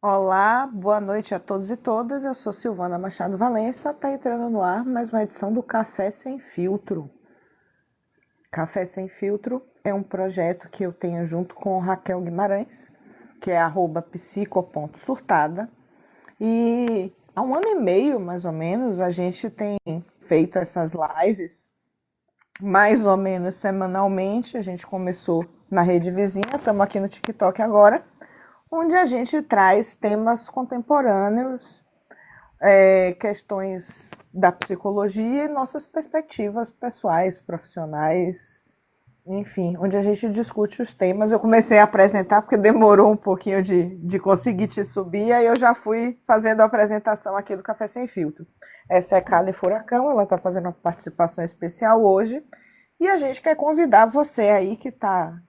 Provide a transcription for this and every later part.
Olá, boa noite a todos e todas. Eu sou Silvana Machado Valença. Está entrando no ar mais uma edição do Café Sem Filtro. Café Sem Filtro é um projeto que eu tenho junto com Raquel Guimarães, que é @psico.surtada. E há um ano e meio, mais ou menos, a gente tem feito essas lives, mais ou menos semanalmente. A gente começou na rede vizinha, estamos aqui no TikTok agora, onde a gente traz temas contemporâneos, questões da psicologia e nossas perspectivas pessoais, profissionais, enfim, onde a gente discute os temas. Eu comecei a apresentar porque demorou um pouquinho de conseguir te subir, aí eu já fui fazendo a apresentação aqui do Café Sem Filtro. Essa é Kali Furacão, ela está fazendo uma participação especial hoje, e a gente quer convidar você aí que tá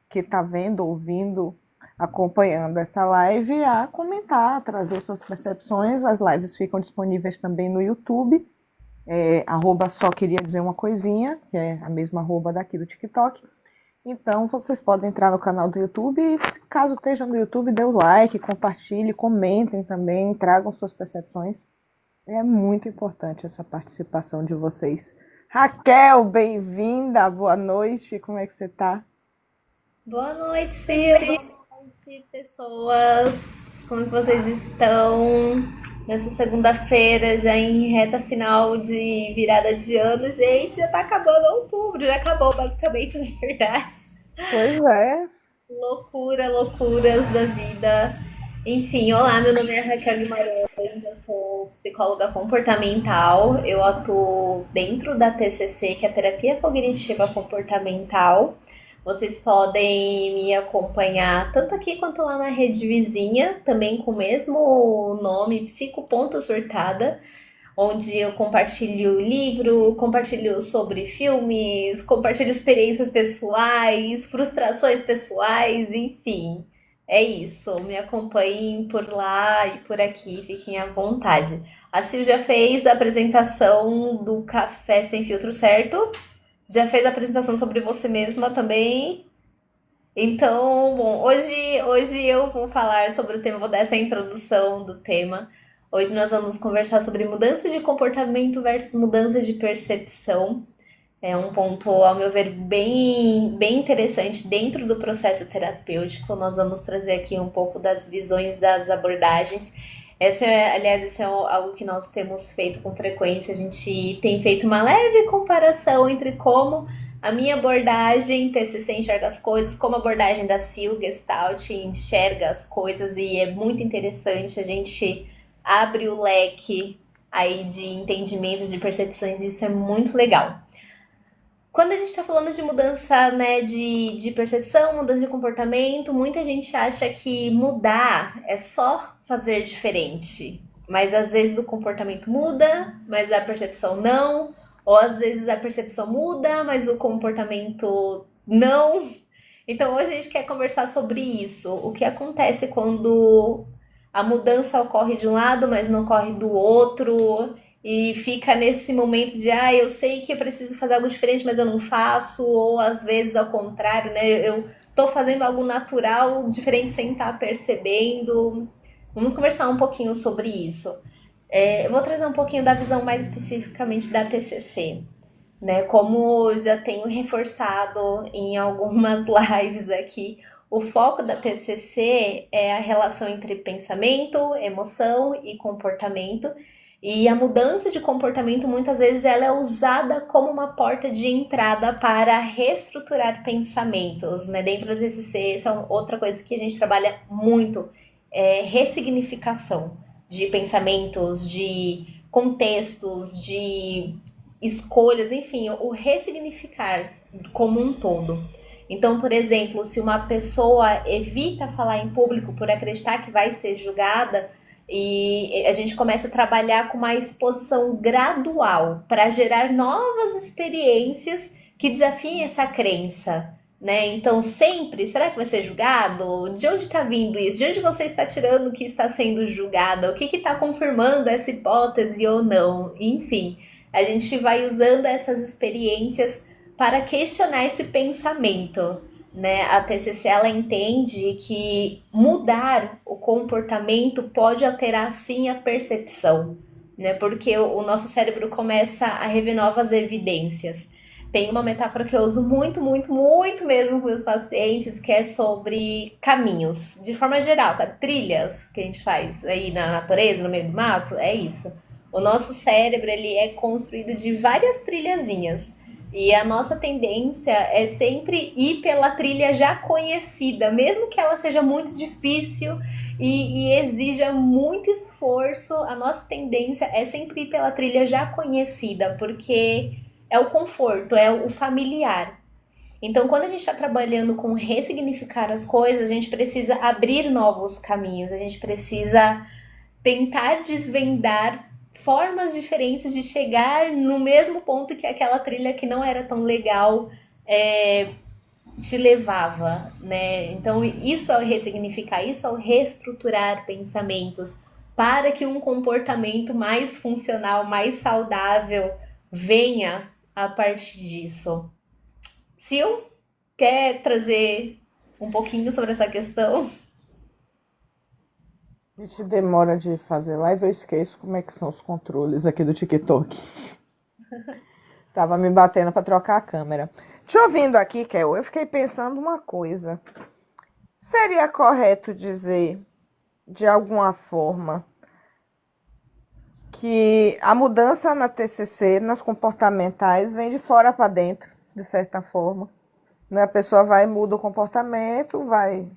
vendo, ouvindo, acompanhando essa live a comentar, a trazer suas percepções. As lives ficam disponíveis também no YouTube, @só queria dizer uma coisinha, que é a mesma arroba daqui do TikTok. Então vocês podem entrar no canal do YouTube e, caso estejam no YouTube, dê o like, compartilhe, comentem também, tragam suas percepções. É muito importante essa participação de vocês. Raquel, bem-vinda, boa noite, como é que você está? Boa noite, Sil. Boa noite, pessoas. Como que vocês estão nessa segunda-feira, já em reta final de virada de ano? Gente, já tá acabando outubro, já acabou basicamente, na verdade. Pois é. Loucuras da vida. Enfim, olá, meu nome é Raquel Guimarães, eu sou psicóloga comportamental. Eu atuo dentro da TCC, que é a Terapia Cognitiva Comportamental. Vocês podem me acompanhar tanto aqui quanto lá na rede vizinha, também com o mesmo nome, Psico.surtada, onde eu compartilho livro, compartilho sobre filmes, compartilho experiências pessoais, frustrações pessoais, enfim. É isso. Me acompanhem por lá e por aqui, fiquem à vontade. A Sil já fez a apresentação do Café Sem Filtro, certo? Já fez a apresentação sobre você mesma também. Então, bom, hoje eu vou falar sobre o tema, vou dar essa introdução do tema. Hoje nós vamos conversar sobre mudança de comportamento versus mudança de percepção. É um ponto, ao meu ver, bem interessante dentro do processo terapêutico. Nós vamos trazer aqui um pouco das visões das abordagens. Aliás, isso é algo que nós temos feito com frequência. A gente tem feito uma leve comparação entre como a minha abordagem, TCC, enxerga as coisas, como a abordagem da Sil Gestalt enxerga as coisas, e é muito interessante. A gente abre o leque aí de entendimentos, de percepções, e isso é muito legal. Quando a gente está falando de mudança, né, de percepção, mudança de comportamento, muita gente acha que mudar é só fazer diferente. Mas às vezes o comportamento muda, mas a percepção não. Ou às vezes a percepção muda, mas o comportamento não. Então hoje a gente quer conversar sobre isso. O que acontece quando a mudança ocorre de um lado, mas não ocorre do outro, e fica nesse momento de, eu sei que eu preciso fazer algo diferente, mas eu não faço, ou às vezes ao contrário, né? Eu tô fazendo algo natural, diferente, sem estar percebendo. Vamos conversar um pouquinho sobre isso. Eu vou trazer um pouquinho da visão mais especificamente da TCC, né? Como já tenho reforçado em algumas lives aqui, o foco da TCC é a relação entre pensamento, emoção e comportamento. E a mudança de comportamento, muitas vezes, ela é usada como uma porta de entrada para reestruturar pensamentos, né? Dentro da TCC, essa é outra coisa que a gente trabalha muito, é ressignificação de pensamentos, de contextos, de escolhas, enfim, o ressignificar como um todo. Então, por exemplo, se uma pessoa evita falar em público por acreditar que vai ser julgada, e a gente começa a trabalhar com uma exposição gradual para gerar novas experiências que desafiem essa crença, né? Então, sempre, será que vai ser julgado? De onde está vindo isso? De onde você está tirando que está sendo julgada? O que está confirmando essa hipótese ou não? Enfim, a gente vai usando essas experiências para questionar esse pensamento, né? A TCC ela entende que mudar o comportamento pode alterar sim a percepção, né? Porque o nosso cérebro começa a rever novas evidências. Tem uma metáfora que eu uso muito, muito, muito mesmo com os pacientes, que é sobre caminhos, de forma geral, sabe? Trilhas que a gente faz aí na natureza, no meio do mato, é isso. O nosso cérebro, ele é construído de várias trilhazinhas. E a nossa tendência é sempre ir pela trilha já conhecida, mesmo que ela seja muito difícil e exija muito esforço, a nossa tendência é sempre ir pela trilha já conhecida, porque é o conforto, é o familiar. Então, quando a gente está trabalhando com ressignificar as coisas, a gente precisa abrir novos caminhos, a gente precisa tentar desvendar formas diferentes de chegar no mesmo ponto que aquela trilha que não era tão legal te levava, né? Então, isso é o ressignificar, isso é o reestruturar pensamentos para que um comportamento mais funcional, mais saudável venha a partir disso. Sil, quer trazer um pouquinho sobre essa questão? A gente demora de fazer live, eu esqueço como é que são os controles aqui do TikTok. Tava me batendo para trocar a câmera. Te ouvindo aqui, Kel, eu fiquei pensando uma coisa. Seria correto dizer, de alguma forma, que a mudança na TCC, nas comportamentais, vem de fora para dentro, de certa forma. Né? A pessoa vai e muda o comportamento, vai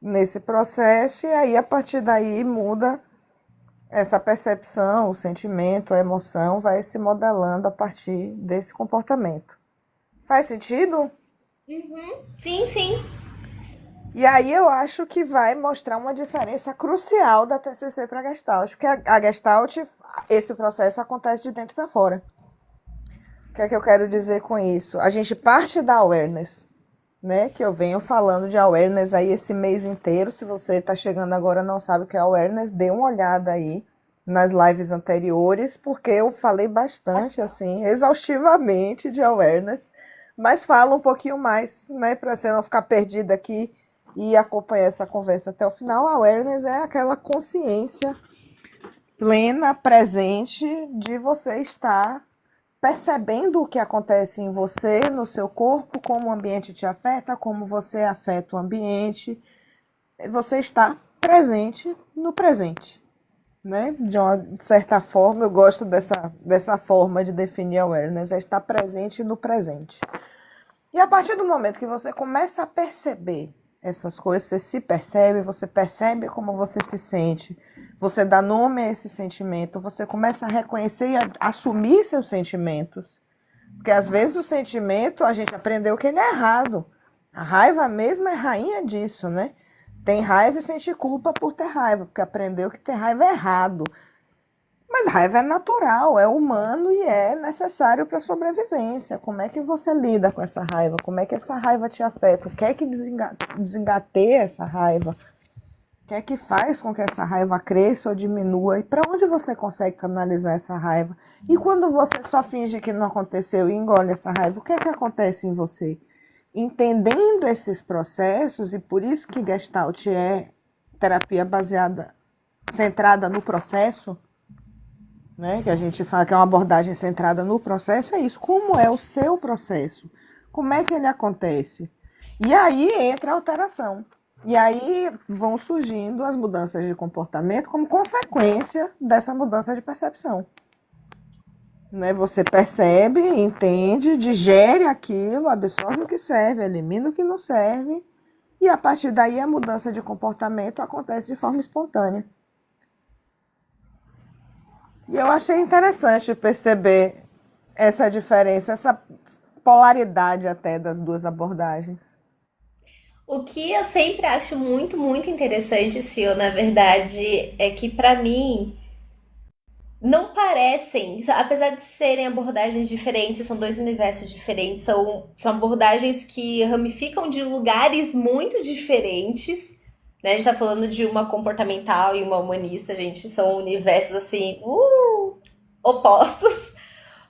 nesse processo, e aí, a partir daí, muda essa percepção, o sentimento, a emoção, vai se modelando a partir desse comportamento. Faz sentido? Sim, sim. E aí eu acho que vai mostrar uma diferença crucial da TCC para a Gestalt, porque a Gestalt, esse processo acontece de dentro para fora. O que é que eu quero dizer com isso? A gente parte da awareness, né? Que eu venho falando de awareness aí esse mês inteiro. Se você está chegando agora e não sabe o que é awareness, dê uma olhada aí nas lives anteriores, porque eu falei bastante, assim, exaustivamente de awareness, mas fala um pouquinho mais, né? Para você não ficar perdida aqui e acompanhar essa conversa até o final. A awareness é aquela consciência plena, presente, de você estar percebendo o que acontece em você, no seu corpo, como o ambiente te afeta, como você afeta o ambiente. Você está presente no presente, né? De uma certa forma, eu gosto dessa forma de definir awareness, é estar presente no presente. E a partir do momento que você começa a perceber essas coisas, você se percebe, você percebe como você se sente, você dá nome a esse sentimento, você começa a reconhecer e a assumir seus sentimentos. Porque às vezes o sentimento, a gente aprendeu que ele é errado. A raiva mesmo é rainha disso, né? Tem raiva e sente culpa por ter raiva, porque aprendeu que ter raiva é errado. Mas raiva é natural, é humano e é necessário para a sobrevivência. Como é que você lida com essa raiva? Como é que essa raiva te afeta? O que é que desengateia essa raiva? O que é que faz com que essa raiva cresça ou diminua? E para onde você consegue canalizar essa raiva? E quando você só finge que não aconteceu e engole essa raiva, o que é que acontece em você? Entendendo esses processos, e por isso que Gestalt é terapia baseada, centrada no processo, né? Que a gente fala que é uma abordagem centrada no processo, é isso. Como é o seu processo? Como é que ele acontece? E aí entra a alteração. E aí vão surgindo as mudanças de comportamento como consequência dessa mudança de percepção. Né? Você percebe, entende, digere aquilo, absorve o que serve, elimina o que não serve, e a partir daí a mudança de comportamento acontece de forma espontânea. E eu achei interessante perceber essa diferença, essa polaridade até das duas abordagens. O que eu sempre acho muito, muito interessante, Sil, na verdade, é que pra mim não parecem, apesar de serem abordagens diferentes, são dois universos diferentes, são abordagens que ramificam de lugares muito diferentes, né? A gente tá falando de uma comportamental e uma humanista, gente, são universos assim, opostos,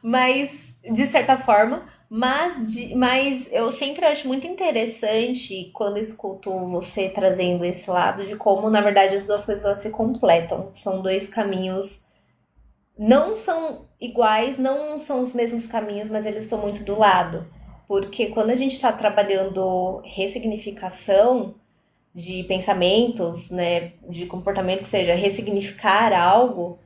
mas de certa forma, Mas eu sempre acho muito interessante quando escuto você trazendo esse lado de como, na verdade, as duas coisas elas se completam. São dois caminhos, não são iguais, não são os mesmos caminhos, mas eles estão muito do lado. Porque quando a gente está trabalhando ressignificação de pensamentos, né, de comportamento, que seja ressignificar algo,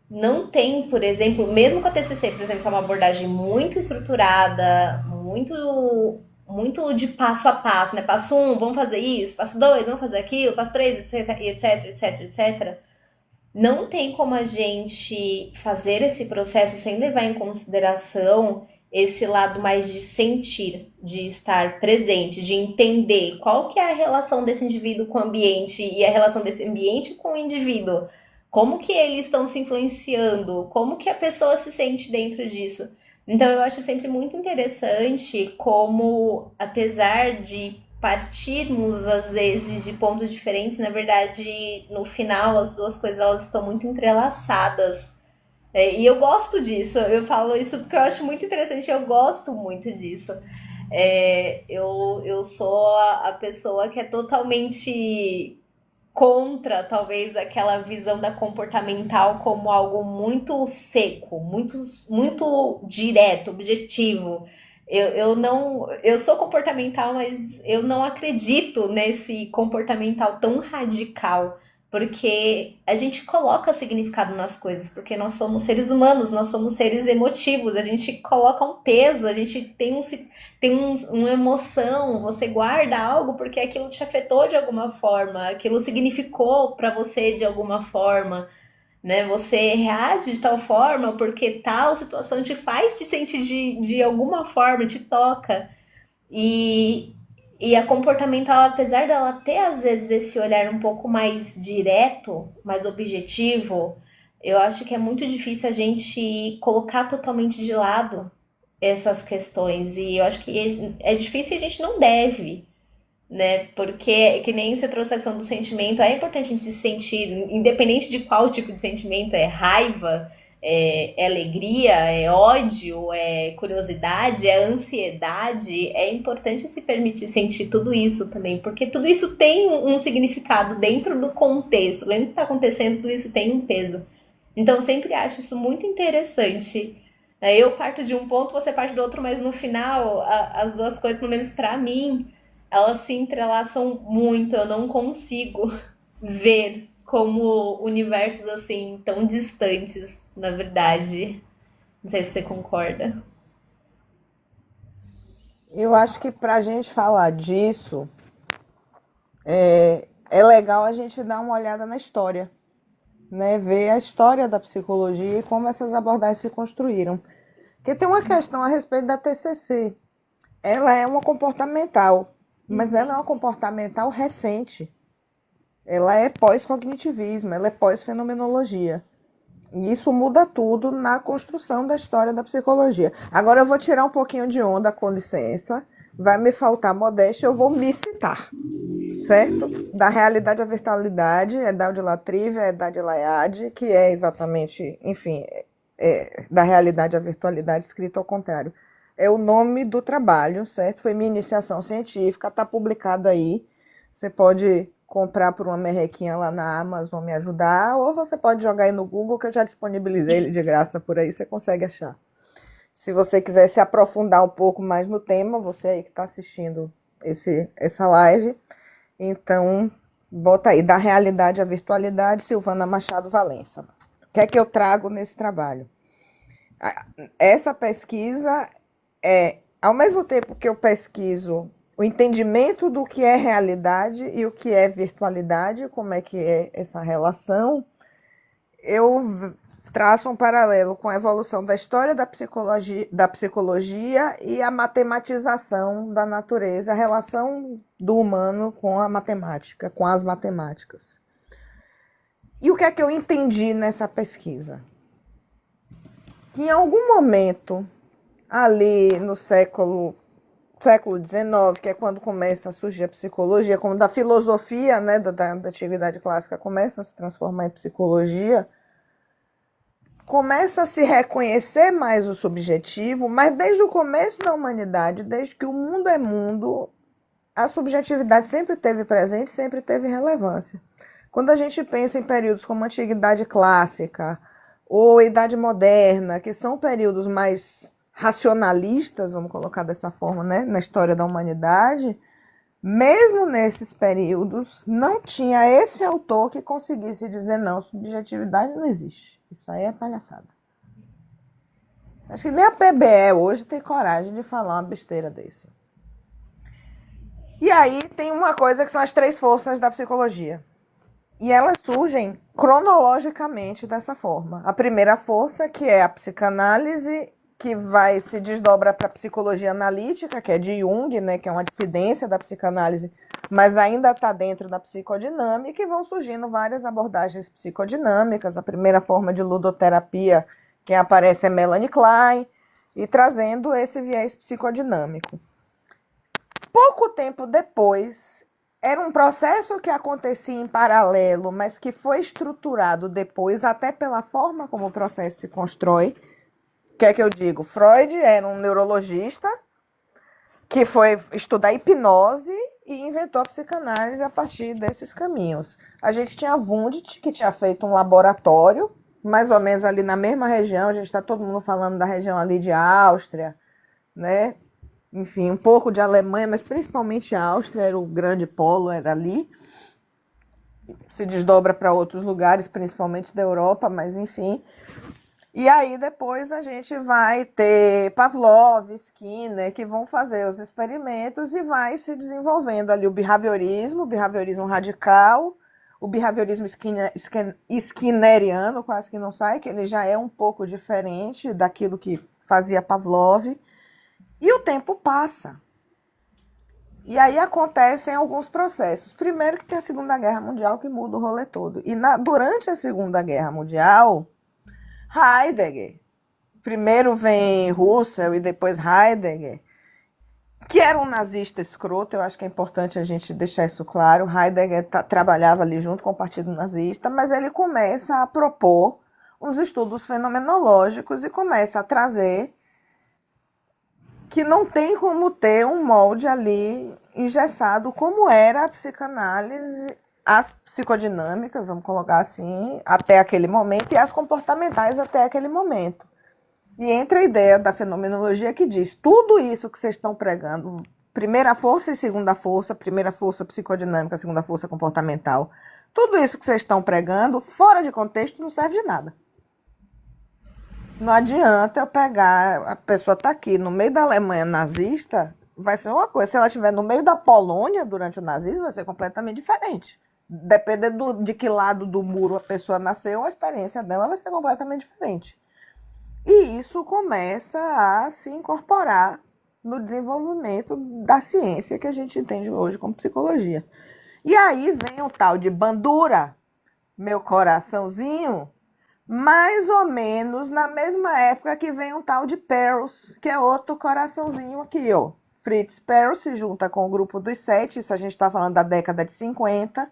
não tem, por exemplo, mesmo com a TCC, por exemplo, que é uma abordagem muito estruturada, muito de passo a passo, né? Passo um, vamos fazer isso, passo dois, vamos fazer aquilo, passo três, etc, etc, etc, etc. Não tem como a gente fazer esse processo sem levar em consideração esse lado mais de sentir, de estar presente, de entender qual que é a relação desse indivíduo com o ambiente e a relação desse ambiente com o indivíduo. Como que eles estão se influenciando? Como que a pessoa se sente dentro disso? Então eu acho sempre muito interessante como, apesar de partirmos às vezes de pontos diferentes, na verdade, no final as duas coisas elas estão muito entrelaçadas. E eu gosto disso, eu falo isso porque eu acho muito interessante, eu gosto muito disso. Eu sou a pessoa que é totalmente contra, talvez, aquela visão da comportamental como algo muito seco, muito direto, objetivo. Eu não, eu sou comportamental, mas eu não acredito nesse comportamental tão radical, porque a gente coloca significado nas coisas, porque nós somos seres humanos, nós somos seres emotivos, a gente coloca um peso, a gente uma emoção, você guarda algo porque aquilo te afetou de alguma forma, aquilo significou para você de alguma forma, né? Você reage de tal forma porque tal situação te faz te sentir de alguma forma, te toca. E, e a comportamental, apesar dela ter às vezes esse olhar um pouco mais direto, mais objetivo, eu acho que é muito difícil a gente colocar totalmente de lado essas questões. E eu acho que é difícil e a gente não deve, né? Porque, que nem você trouxe a questão do sentimento, é importante a gente se sentir, independente de qual tipo de sentimento, é raiva, é alegria, é ódio, é curiosidade, é ansiedade, é importante se permitir sentir tudo isso também, porque tudo isso tem um significado dentro do contexto, dentro do que está acontecendo, tudo isso tem um peso. Então, eu sempre acho isso muito interessante. Eu parto de um ponto, você parte do outro, mas no final, as duas coisas, pelo menos pra mim, elas se entrelaçam muito. Eu não consigo ver como universos assim tão distantes, na verdade. Não sei se você concorda. Eu acho que para a gente falar disso, é legal a gente dar uma olhada na história, né? Ver a história da psicologia e como essas abordagens se construíram. Porque tem uma questão a respeito da TCC. Ela é uma comportamental, mas ela é uma comportamental recente. Ela é pós-cognitivismo, ela é pós-fenomenologia. E isso muda tudo na construção da história da psicologia. Agora eu vou tirar um pouquinho de onda, com licença. Vai me faltar modéstia, eu vou me citar, certo? Da realidade à virtualidade, é Dal Latrive, é Dad Layad, que é exatamente, enfim, da realidade à virtualidade, escrito ao contrário. É o nome do trabalho, certo? Foi minha iniciação científica, está publicado aí. Você pode comprar por uma merrequinha lá na Amazon, me ajudar, ou você pode jogar aí no Google, que eu já disponibilizei ele de graça por aí, você consegue achar. Se você quiser se aprofundar um pouco mais no tema, você aí que está assistindo essa live, então bota aí, da realidade à virtualidade, Silvana Machado Valença. O que é que eu trago nesse trabalho? Essa pesquisa ao mesmo tempo que eu pesquiso o entendimento do que é realidade e o que é virtualidade, como é que é essa relação, eu traço um paralelo com a evolução da história da psicologia e a matematização da natureza, a relação do humano com a matemática, com as matemáticas. E o que é que eu entendi nessa pesquisa? Que em algum momento, ali no século XIX, que é quando começa a surgir a psicologia, como da filosofia, né, da atividade clássica começa a se transformar em psicologia, começa a se reconhecer mais o subjetivo, mas desde o começo da humanidade, desde que o mundo é mundo, a subjetividade sempre teve presente, sempre teve relevância. Quando a gente pensa em períodos como a Antiguidade Clássica ou Idade Moderna, que são períodos mais racionalistas, vamos colocar dessa forma, né, na história da humanidade, mesmo nesses períodos, não tinha esse autor que conseguisse dizer não, subjetividade não existe. Isso aí é palhaçada. Acho que nem a PBE hoje tem coragem de falar uma besteira desse. E aí tem uma coisa que são as 3 forças da psicologia. E elas surgem cronologicamente dessa forma. A primeira força, que é a psicanálise, que vai se desdobra para a psicologia analítica, que é de Jung, né, que é uma dissidência da psicanálise, mas ainda está dentro da psicodinâmica, e vão surgindo várias abordagens psicodinâmicas. A primeira forma de ludoterapia, quem aparece é Melanie Klein, e trazendo esse viés psicodinâmico. Pouco tempo depois, era um processo que acontecia em paralelo, mas que foi estruturado depois, até pela forma como o processo se constrói. O que é que eu digo? Freud era um neurologista que foi estudar hipnose e inventou a psicanálise a partir desses caminhos. A gente tinha Wundt, que tinha feito um laboratório, mais ou menos ali na mesma região, a gente está todo mundo falando da região ali de Áustria, né? Enfim, um pouco de Alemanha, mas principalmente a Áustria era o grande polo, era ali. Se desdobra para outros lugares, principalmente da Europa, mas enfim. E aí depois a gente vai ter Pavlov, Skinner, que vão fazer os experimentos e vai se desenvolvendo ali o behaviorismo radical, o behaviorismo skinneriano, quase que não sai, que ele já é um pouco diferente daquilo que fazia Pavlov. E o tempo passa. E aí acontecem alguns processos. Primeiro que tem a Segunda Guerra Mundial, que muda o rolê todo. E durante a Segunda Guerra Mundial, Heidegger, primeiro vem Russell e depois Heidegger, que era um nazista escroto, eu acho que é importante a gente deixar isso claro. Heidegger trabalhava ali junto com o Partido Nazista, mas ele começa a propor uns estudos fenomenológicos e começa a trazer que não tem como ter um molde ali engessado, como era a psicanálise, as psicodinâmicas, vamos colocar assim, até aquele momento, e as comportamentais até aquele momento. E entra a ideia da fenomenologia que diz, tudo isso que vocês estão pregando, primeira força e segunda força, primeira força psicodinâmica, segunda força comportamental, tudo isso que vocês estão pregando, fora de contexto, não serve de nada. Não adianta eu pegar, a pessoa está aqui no meio da Alemanha nazista, vai ser uma coisa. Se ela estiver no meio da Polônia durante o nazismo, vai ser completamente diferente. Dependendo de que lado do muro a pessoa nasceu, a experiência dela vai ser completamente diferente. E isso começa a se incorporar no desenvolvimento da ciência que a gente entende hoje como psicologia. E aí vem o tal de Bandura, meu coraçãozinho, mais ou menos na mesma época que vem um tal de Perls, que é outro coraçãozinho aqui, ó. Fritz Perls se junta com o grupo dos 7, isso a gente está falando da década de 50,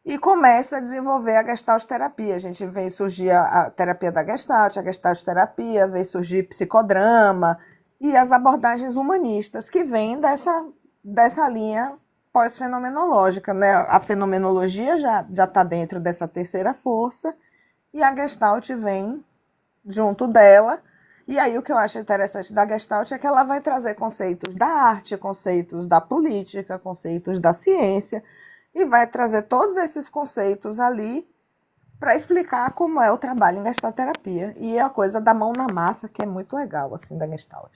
e começa a desenvolver a Gestalt-terapia. A gente vê surgir a terapia da Gestalt, a Gestalt-terapia, vê surgir psicodrama e as abordagens humanistas que vêm dessa linha pós-fenomenológica, né? A fenomenologia já está dentro dessa terceira força, e a Gestalt vem junto dela. E aí o que eu acho interessante da Gestalt é que ela vai trazer conceitos da arte, conceitos da política, conceitos da ciência, e vai trazer todos esses conceitos ali para explicar como é o trabalho em Gestalt-terapia. E é a coisa da mão na massa, que é muito legal, assim, da Gestalt.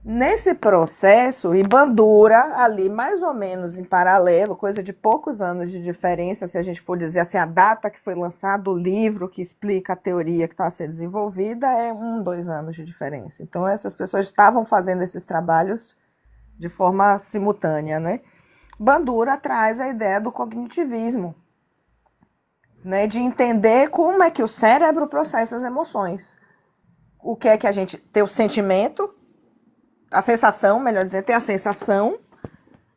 Nesse processo, e Bandura, ali mais ou menos em paralelo, coisa de poucos anos de diferença, se a gente for dizer assim, a data que foi lançado o livro que explica a teoria que está a ser desenvolvida é 2 anos de diferença. Então, essas pessoas estavam fazendo esses trabalhos de forma simultânea, né? Bandura traz a ideia do cognitivismo, né? De entender como é que o cérebro processa as emoções. O que é que a gente tem o sentimento, a sensação, melhor dizendo, tem a sensação,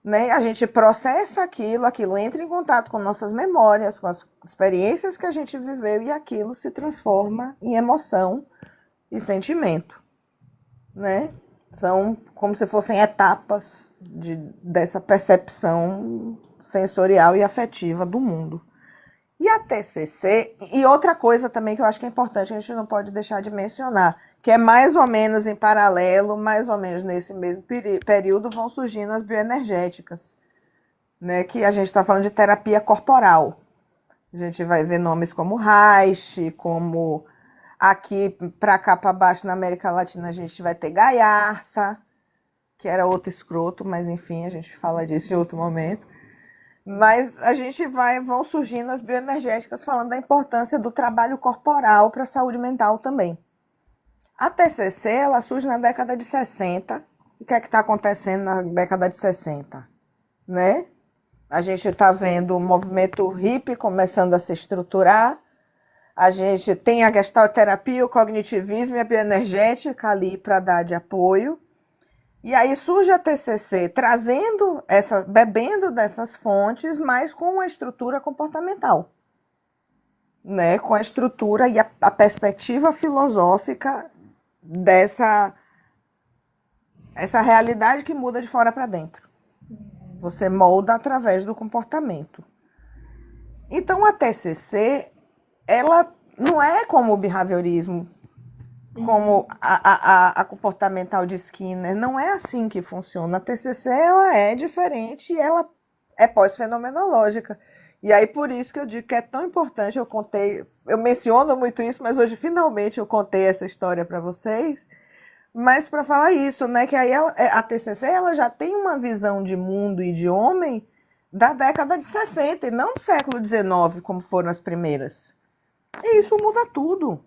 né? A gente processa aquilo, aquilo entra em contato com nossas memórias, com as experiências que a gente viveu e aquilo se transforma em emoção e sentimento, né? São como se fossem etapas dessa percepção sensorial e afetiva do mundo. E a TCC, e outra coisa também que eu acho que é importante, a gente não pode deixar de mencionar, que é mais ou menos em paralelo, mais ou menos nesse mesmo período, vão surgindo as bioenergéticas, né? Que a gente está falando de terapia corporal. A gente vai ver nomes como Reich, como aqui para cá para baixo na América Latina a gente vai ter Gaiarsa, que era outro escroto, mas enfim, a gente fala disso em outro momento. Mas a gente vão surgindo as bioenergéticas falando da importância do trabalho corporal para a saúde mental também. A TCC, ela surge na década de 60. O que é que está acontecendo na década de 60? Né? A gente está vendo o movimento hippie começando a se estruturar. A gente tem a gestalterapia, o cognitivismo e a bioenergética ali para dar de apoio. E aí surge a TCC trazendo bebendo dessas fontes, mas com uma estrutura comportamental, né? Com a estrutura e a perspectiva filosófica essa realidade que muda de fora para dentro. Você molda através do comportamento. Então a TCC, ela não é como o behaviorismo, como a comportamental de Skinner, não é assim que funciona. A TCC, ela é diferente e ela é pós-fenomenológica. E aí por isso que eu digo que é tão importante, eu menciono muito isso, mas hoje finalmente eu contei essa história para vocês, mas para falar isso, né, que aí a TCC ela já tem uma visão de mundo e de homem da década de 60 e não do século XIX, como foram as primeiras. E isso muda tudo.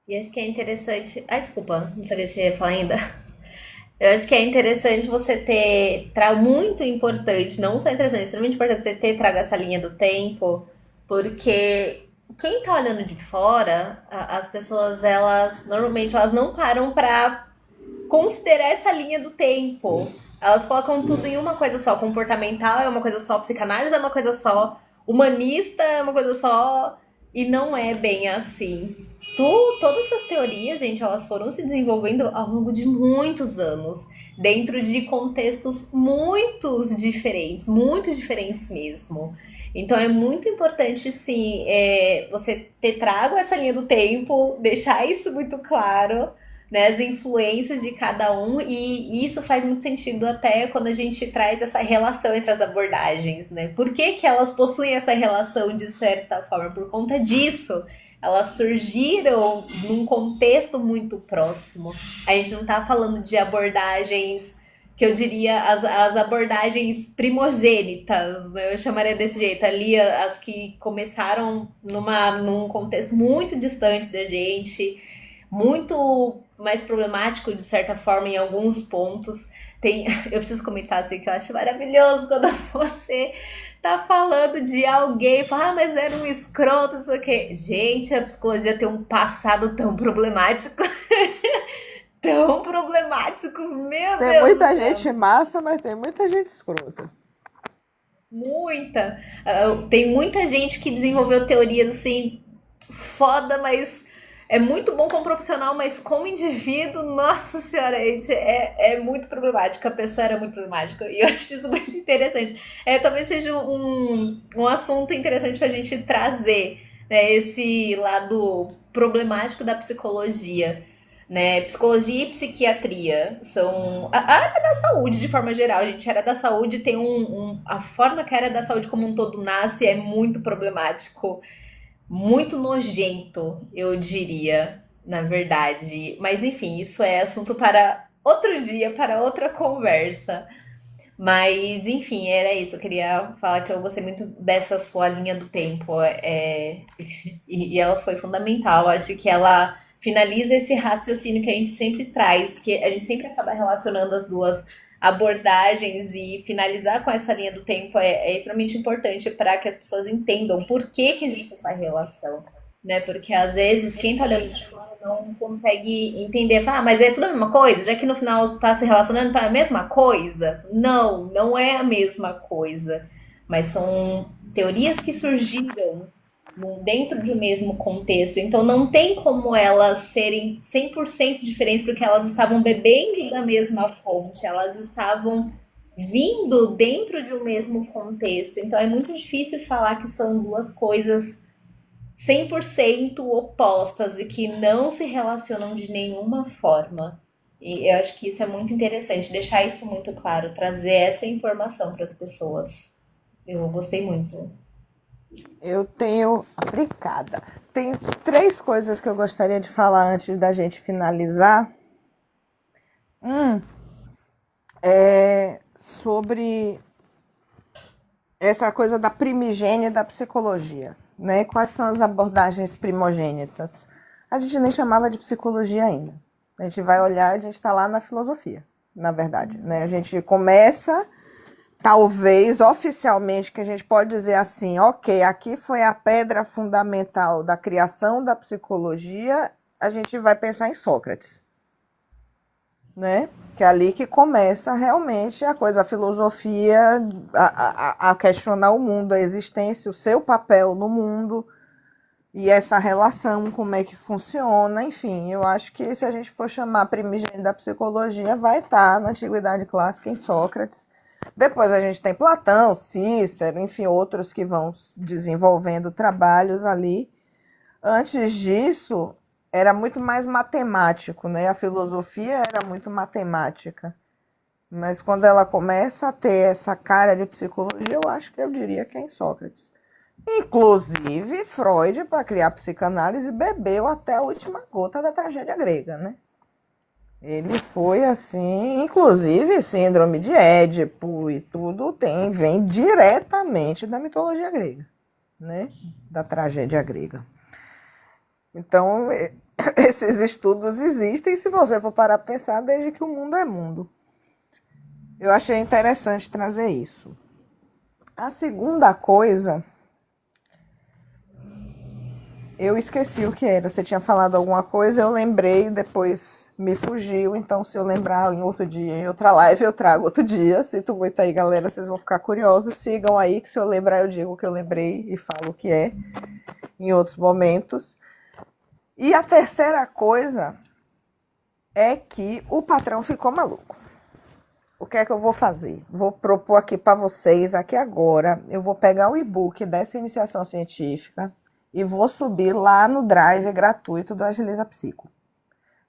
E acho que é interessante. Ai, desculpa, não sabia se ia falar ainda. Eu acho que é interessante você ter. Muito importante, não só interessante, extremamente importante você ter trago essa linha do tempo, porque quem tá olhando de fora, as pessoas, elas normalmente elas não param pra considerar essa linha do tempo. Elas colocam tudo em uma coisa só. Comportamental é uma coisa só, psicanálise é uma coisa só, humanista é uma coisa só, e não é bem assim. Todas essas teorias, gente, elas foram se desenvolvendo ao longo de muitos anos, dentro de contextos muito diferentes mesmo. Então é muito importante, sim, você ter trago essa linha do tempo, deixar isso muito claro, né, as influências de cada um, e isso faz muito sentido até quando a gente traz essa relação entre as abordagens, né? Por que elas possuem essa relação de certa forma? Por conta disso. Elas surgiram num contexto muito próximo. A gente não está falando de abordagens que eu diria as abordagens primogênitas, né? Eu chamaria desse jeito, ali as que começaram num contexto muito distante da gente, muito mais problemático de certa forma em alguns pontos. Eu preciso comentar assim que eu acho maravilhoso quando você tá falando de alguém, fala, mas era um escroto, não sei o quê. Gente, a psicologia tem um passado tão problemático. Tão problemático, meu Tem Deus do muita céu. gente massa, mas tem muita gente escrota. Muita. Tem muita gente que desenvolveu teorias assim, foda, mas é muito bom como profissional, mas como indivíduo, nossa senhora, gente, é muito problemático. A pessoa era muito problemática. E eu acho isso muito interessante. Talvez seja um assunto interessante pra gente trazer, né, esse lado problemático da psicologia. Né? Psicologia e psiquiatria são a área da saúde de forma geral, gente. A área da saúde tem a forma que a área da saúde como um todo nasce é muito problemático, muito nojento, eu diria, na verdade. Mas enfim, isso é assunto para outro dia, para outra conversa. Mas enfim, era isso. Eu queria falar que eu gostei muito dessa sua linha do tempo. E ela foi fundamental. Acho que ela finaliza esse raciocínio que a gente sempre traz, que a gente sempre acaba relacionando as duas abordagens, e finalizar com essa linha do tempo é extremamente importante para que as pessoas entendam por que existe essa relação, né? Porque às vezes quem tá olhando de fora não consegue entender. Fala, mas é tudo a mesma coisa? Já que no final está se relacionando, então é a mesma coisa? Não, não é a mesma coisa. Mas são teorias que surgiram dentro de um mesmo contexto. Então não tem como elas serem 100% diferentes porque elas estavam bebendo da mesma fonte, elas estavam vindo dentro de um mesmo contexto. Então é muito difícil falar que são duas coisas 100% opostas e que não se relacionam de nenhuma forma. E eu acho que isso é muito interessante, deixar isso muito claro, trazer essa informação para as pessoas. Eu gostei muito. Eu tenho aplicada. Tem três coisas que eu gostaria de falar antes da gente finalizar. Um é sobre essa coisa da primigênia da psicologia, né? Quais são as abordagens primogênitas? A gente nem chamava de psicologia ainda. A gente vai olhar, a gente está lá na filosofia, na verdade, né? A gente começa, talvez, oficialmente, que a gente pode dizer assim, ok, aqui foi a pedra fundamental da criação da psicologia, a gente vai pensar em Sócrates, né? Que é ali que começa realmente a coisa, a filosofia, a questionar o mundo, a existência, o seu papel no mundo e essa relação, como é que funciona, enfim, eu acho que se a gente for chamar primigênio da psicologia, vai estar na Antiguidade Clássica em Sócrates. Depois a gente tem Platão, Cícero, enfim, outros que vão desenvolvendo trabalhos ali. Antes disso, era muito mais matemático, né? A filosofia era muito matemática. Mas quando ela começa a ter essa cara de psicologia, eu acho que eu diria que é em Sócrates. Inclusive, Freud, para criar psicanálise, bebeu até a última gota da tragédia grega, né? Ele foi assim, inclusive síndrome de Édipo e tudo vem diretamente da mitologia grega, né? Da tragédia grega. Então, esses estudos existem, se você for parar para pensar, desde que o mundo é mundo. Eu achei interessante trazer isso. A segunda coisa, eu esqueci o que era. Você tinha falado alguma coisa, eu lembrei, depois me fugiu. Então, se eu lembrar em outro dia, em outra live, eu trago outro dia. Sinto muito aí, galera, vocês vão ficar curiosos. Sigam aí, que se eu lembrar, eu digo o que eu lembrei e falo o que é em outros momentos. E a terceira coisa é que o patrão ficou maluco. O que é que eu vou fazer? Vou propor aqui para vocês, aqui agora, eu vou pegar o e-book dessa iniciação científica e vou subir lá no Drive gratuito do Agiliza Psico.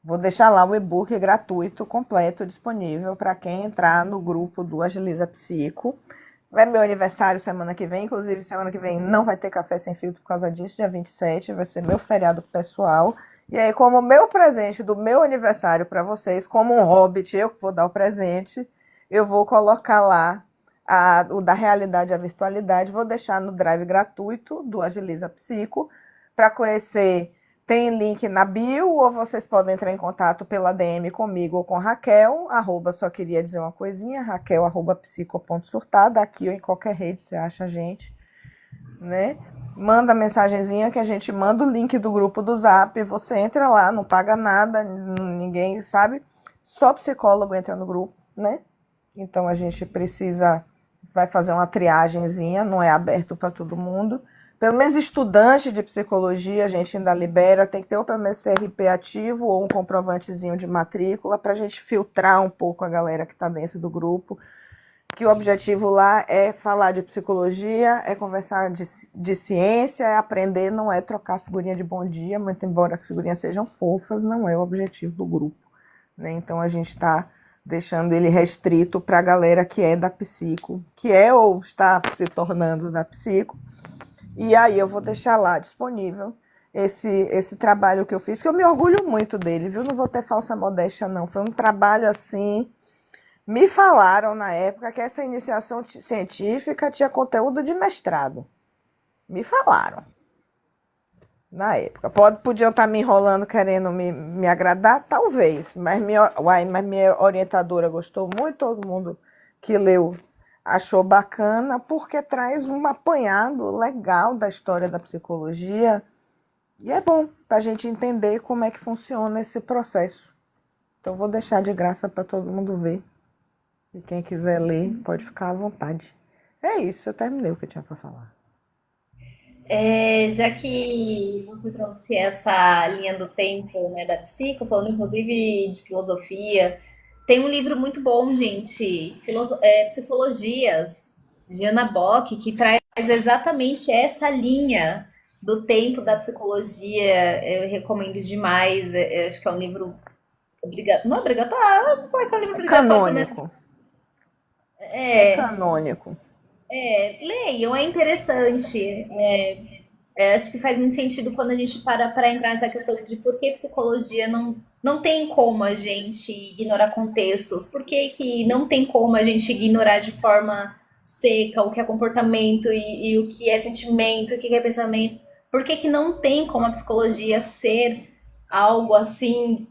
Vou deixar lá o e-book gratuito, completo, disponível para quem entrar no grupo do Agiliza Psico. É meu aniversário semana que vem, inclusive semana que vem não vai ter café sem filtro por causa disso, dia 27, vai ser meu feriado pessoal. E aí, como meu presente do meu aniversário para vocês, como um hobbit, eu que vou dar o presente, eu vou colocar lá o da realidade e a virtualidade, vou deixar no drive gratuito do Agiliza Psico, para conhecer, tem link na bio, ou vocês podem entrar em contato pela DM comigo ou com Raquel, só queria dizer uma coisinha, raquel@psico.surtada, aqui ou em qualquer rede você acha a gente, né? Manda mensagenzinha que a gente manda o link do grupo do Zap, você entra lá, não paga nada, ninguém sabe, só psicólogo entra no grupo, né? Então a gente vai fazer uma triagenzinha, não é aberto para todo mundo. Pelo menos estudante de psicologia a gente ainda libera, tem que ter ou pelo menos CRP ativo ou um comprovantezinho de matrícula para a gente filtrar um pouco a galera que está dentro do grupo. Que o objetivo lá é falar de psicologia, é conversar de ciência, é aprender, não é trocar figurinha de bom dia, muito embora as figurinhas sejam fofas, não é o objetivo do grupo, né? Então a gente está deixando ele restrito para a galera que é da psico, que é ou está se tornando da psico. E aí eu vou deixar lá disponível esse trabalho que eu fiz, que eu me orgulho muito dele, viu? Não vou ter falsa modéstia, não. Foi um trabalho assim. Me falaram na época que essa iniciação científica tinha conteúdo de mestrado. Me falaram. Na época. Podiam estar me enrolando, querendo me agradar? Talvez. Mas minha orientadora gostou muito, todo mundo que leu achou bacana, porque traz um apanhado legal da história da psicologia E é bom para a gente entender como é que funciona esse processo. Então, vou deixar de graça para todo mundo ver. E quem quiser ler, pode ficar à vontade. É isso, eu terminei o que eu tinha para falar. Já que você trouxe essa linha do tempo, né, da psico, falando inclusive de filosofia, tem um livro muito bom, gente, Psicologias, de Ana Bock, que traz exatamente essa linha do tempo da psicologia. Eu recomendo demais. Eu acho que é um livro obrigatório. Não é obrigatório? Eu vou falar que é um livro É obrigatório, mas canônico. É é, canônico. leiam, é interessante. Acho que faz muito sentido quando a gente para entrar nessa questão de por que psicologia não tem como a gente ignorar contextos, por que, que não tem como a gente ignorar de forma seca o que é comportamento e o que é sentimento, o que é pensamento, por que, que não tem como a psicologia ser algo assim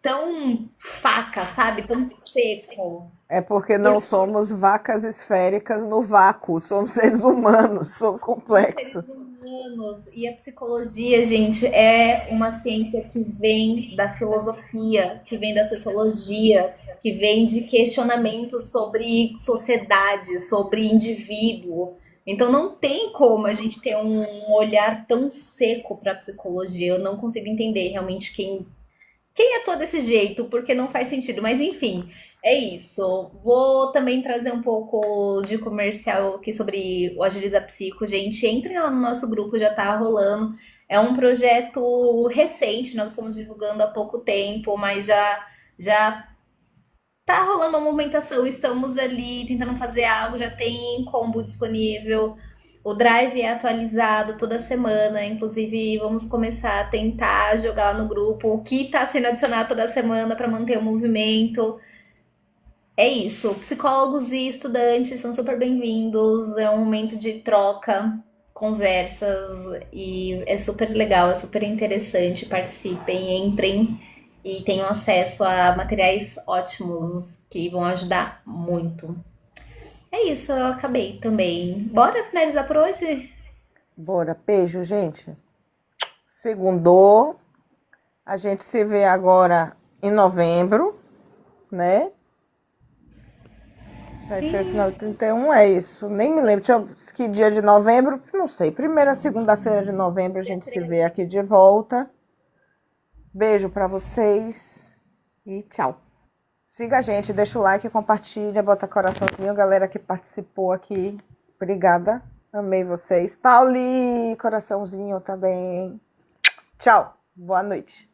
tão faca, sabe? Tão seco. É porque não somos vacas esféricas no vácuo, somos seres humanos, somos Seres complexos. humanos. E a psicologia, gente, é uma ciência que vem da filosofia, que vem da sociologia, que vem de questionamentos sobre sociedade, sobre indivíduo. Então não tem como a gente ter um olhar tão seco para a psicologia. Eu não consigo entender realmente quem atua desse jeito, porque não faz sentido. Mas enfim, é isso. Vou também trazer um pouco de comercial aqui sobre o Agiliza Psico. Gente, entrem lá no nosso grupo, já tá rolando. É um projeto recente, nós estamos divulgando há pouco tempo, mas já tá rolando uma movimentação. Estamos ali tentando fazer algo, já tem combo disponível. O Drive é atualizado toda semana, inclusive vamos começar a tentar jogar lá no grupo o que está sendo adicionado toda semana para manter o movimento. É isso. Psicólogos e estudantes são super bem-vindos. É um momento de troca, conversas e é super legal, é super interessante. Participem, entrem e tenham acesso a materiais ótimos que vão ajudar muito. É isso, eu acabei também. Bora finalizar por hoje? Bora, beijo, gente. Segundou. A gente se vê agora em novembro, né? 7, 8, Sim. 9, 31 é isso. Nem me lembro. Que dia de novembro? Não sei. Primeira segunda-feira de novembro a Dia gente se 13. vê aqui de volta. Beijo pra vocês e tchau. Siga a gente, deixa o like, compartilha, bota coraçãozinho, galera que participou aqui. Obrigada. Amei vocês. Pauli, coraçãozinho também. Tchau. Boa noite.